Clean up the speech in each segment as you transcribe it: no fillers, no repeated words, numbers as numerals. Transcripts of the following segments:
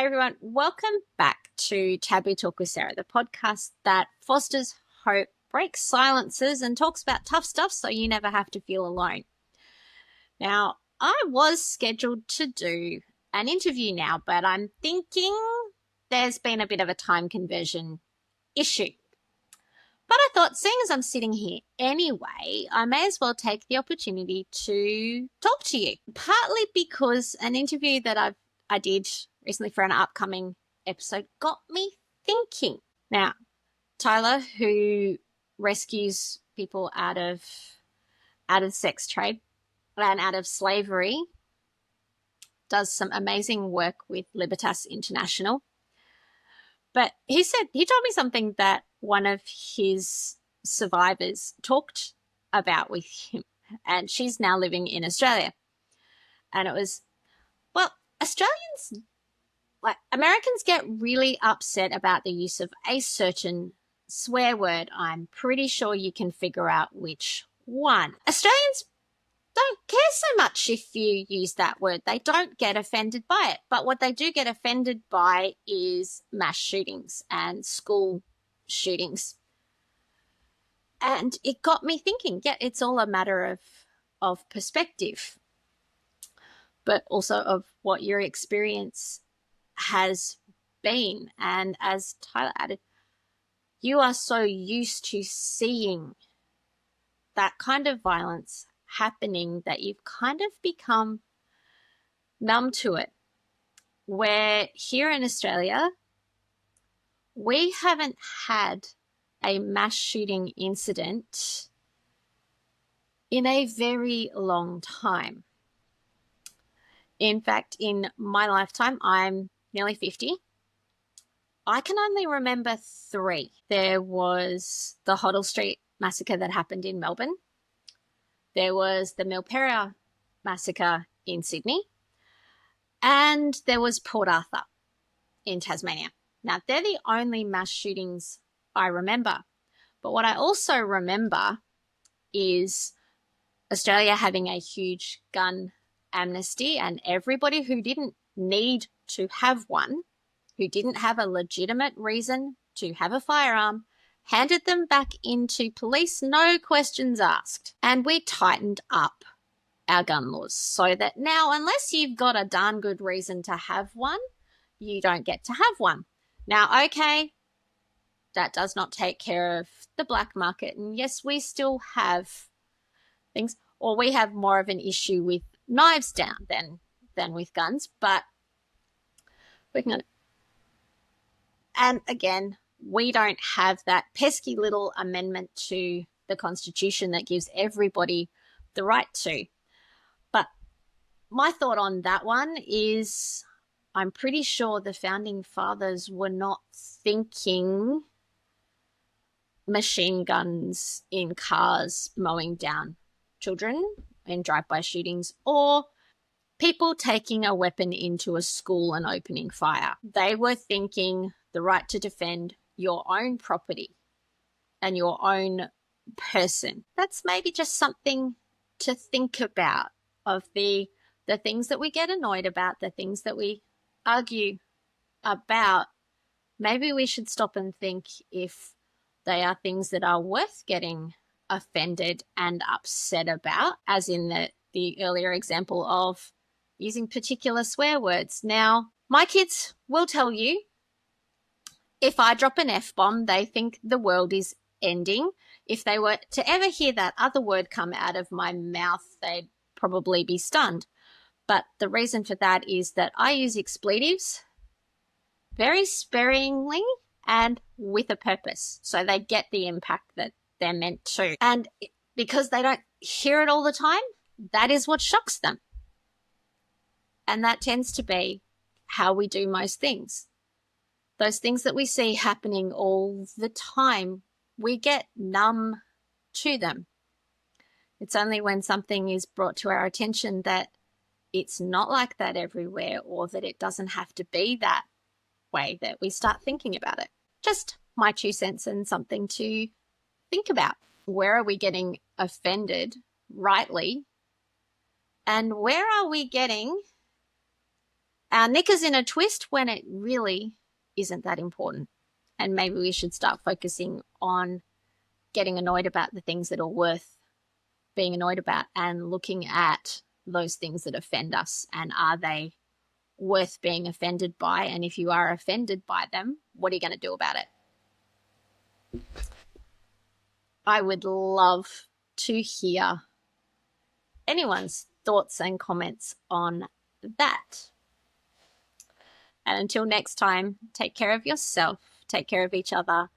Hey everyone, welcome back to Taboo Talk with Sarah, the podcast that fosters hope, breaks silences, and talks about tough stuff so you never have to feel alone. Now, I was scheduled to do an interview now, but I'm thinking there's been a bit of a time conversion issue. But I thought, seeing as I'm sitting here anyway, I may as well take the opportunity to talk to you. Partly because an interview that I did recently for an upcoming episode got me thinking. Now, Tyler, who rescues people out of sex trade and out of slavery, does some amazing work with Libertas International. But he told me something that one of his survivors talked about with him, and she's now living in Australia. And it was, well, Americans get really upset about the use of a certain swear word. I'm pretty sure you can figure out which one. Australians don't care so much if you use that word. They don't get offended by it. But what they do get offended by is mass shootings and school shootings. And it got me thinking, yeah, it's all a matter of perspective, but also of what your experience has been. And as Tyler added, you are so used to seeing that kind of violence happening that you've kind of become numb to it. Where here in Australia, we haven't had a mass shooting incident in a very long time. In fact, in my lifetime, I'm nearly 50. I can only remember 3. There was the Hoddle Street massacre that happened in Melbourne. There was the Milperra massacre in Sydney. And there was Port Arthur in Tasmania. Now, they're the only mass shootings I remember. But what I also remember is Australia having a huge gun amnesty, and everybody who didn't need to have one, who didn't have a legitimate reason to have a firearm, handed them back into police, no questions asked. And we tightened up our gun laws so that now, unless you've got a darn good reason to have one, you don't get to have one. Now, okay, that does not take care of the black market. And yes, we still have things, or we have more of an issue with knives down than with guns, but working on it. And again, we don't have that pesky little amendment to the Constitution that gives everybody the right to. But my thought on that one is I'm pretty sure the founding fathers were not thinking machine guns in cars mowing down children in drive-by shootings, or people taking a weapon into a school and opening fire. They were thinking the right to defend your own property and your own person. That's maybe just something to think about, of the things that we get annoyed about, the things that we argue about. Maybe we should stop and think if they are things that are worth getting offended and upset about, as in the earlier example of using particular swear words. Now, my kids will tell you if I drop an F-bomb, they think the world is ending. If they were to ever hear that other word come out of my mouth, they'd probably be stunned. But the reason for that is that I use expletives very sparingly and with a purpose, so they get the impact that they're meant to. And because they don't hear it all the time, that is what shocks them. And that tends to be how we do most things. Those things that we see happening all the time, we get numb to them. It's only when something is brought to our attention that it's not like that everywhere, or that it doesn't have to be that way, that we start thinking about it. Just my 2 cents and something to think about. Where are we getting offended rightly? And where are we getting our knickers in a twist when it really isn't that important. And maybe we should start focusing on getting annoyed about the things that are worth being annoyed about and looking at those things that offend us, and are they worth being offended by? And if you are offended by them, what are you going to do about it? I would love to hear anyone's thoughts and comments on that. And until next time, take care of yourself, take care of each other,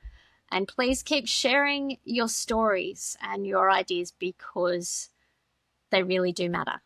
and please keep sharing your stories and your ideas because they really do matter.